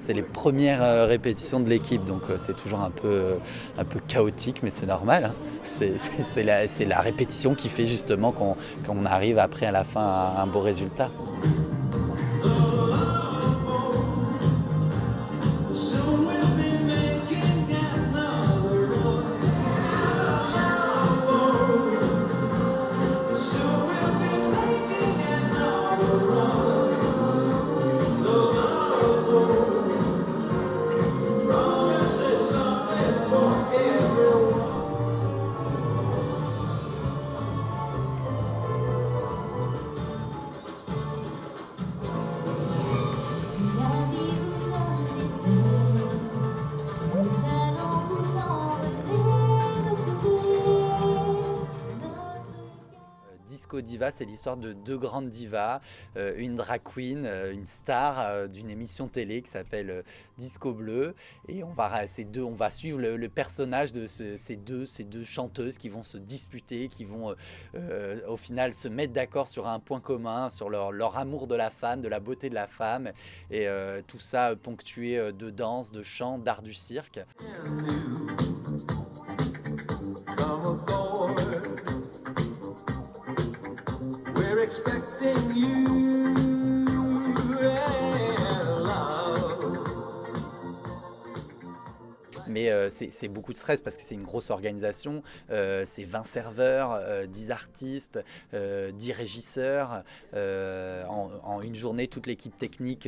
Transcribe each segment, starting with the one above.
c'est les premières répétitions de l'équipe, donc c'est toujours un peu chaotique, mais c'est normal, hein. C'est la répétition qui fait justement qu'on arrive après à la fin à un beau résultat. Disco Diva, c'est l'histoire de deux grandes divas, une drag queen, une star d'une émission télé qui s'appelle Disco Bleu. Et on va suivre le personnage de ces deux chanteuses qui vont se disputer, qui vont au final se mettre d'accord sur un point commun, sur leur amour de la femme, de la beauté de la femme. Et tout ça ponctué de danse, de chant, d'art du cirque. Expecting you and love. Mais c'est beaucoup de stress parce que c'est une grosse organisation, c'est 20 serveurs, 10 artistes, 10 régisseurs. En une journée, toute l'équipe technique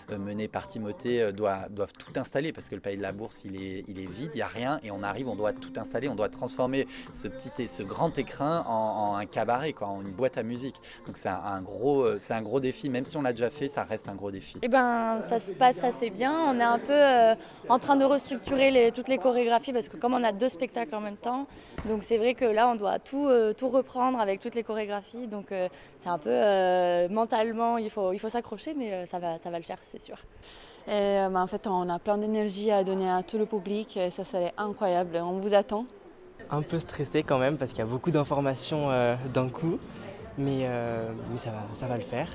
menée par Timothée doivent tout installer parce que le Palais de la Bourse il est vide, il n'y a rien et on arrive, on doit tout installer, on doit transformer ce grand écrin en un cabaret, quoi, en une boîte à musique. Donc c'est un gros défi, même si on l'a déjà fait, ça reste un gros défi. Eh ben, ça se passe assez bien, on est un peu en train de restructurer toutes les chorégraphies parce que comme on a 2 spectacles en même temps, donc c'est vrai que là on doit tout reprendre avec toutes les chorégraphies, donc c'est un peu mentalement il faut s'accrocher, mais ça va le faire, c'est sûr. Et, en fait on a plein d'énergie à donner à tout le public, et ça serait incroyable, on vous attend. Un peu stressé quand même parce qu'il y a beaucoup d'informations d'un coup, mais ça va le faire.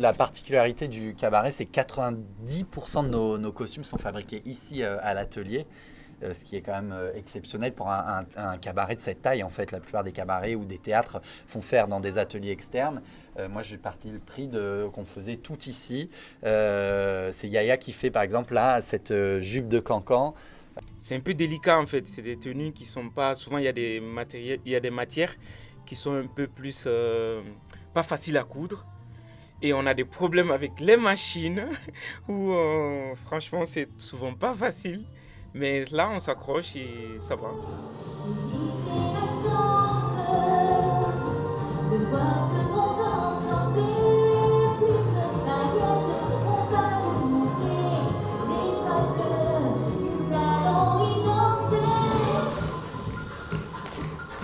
La particularité du cabaret, c'est que 90% de nos costumes sont fabriqués ici à l'atelier, ce qui est quand même exceptionnel pour un cabaret de cette taille. En fait, la plupart des cabarets ou des théâtres font faire dans des ateliers externes. Moi, j'ai parti le prix qu'on faisait tout ici. C'est Yaya qui fait, par exemple, là, cette jupe de cancan. C'est un peu délicat, en fait. C'est des tenues qui sont pas... Souvent, il y a des matières qui sont un peu plus... pas faciles à coudre. Et on a des problèmes avec les machines où franchement c'est souvent pas facile. Mais là on s'accroche et ça va. De voir ce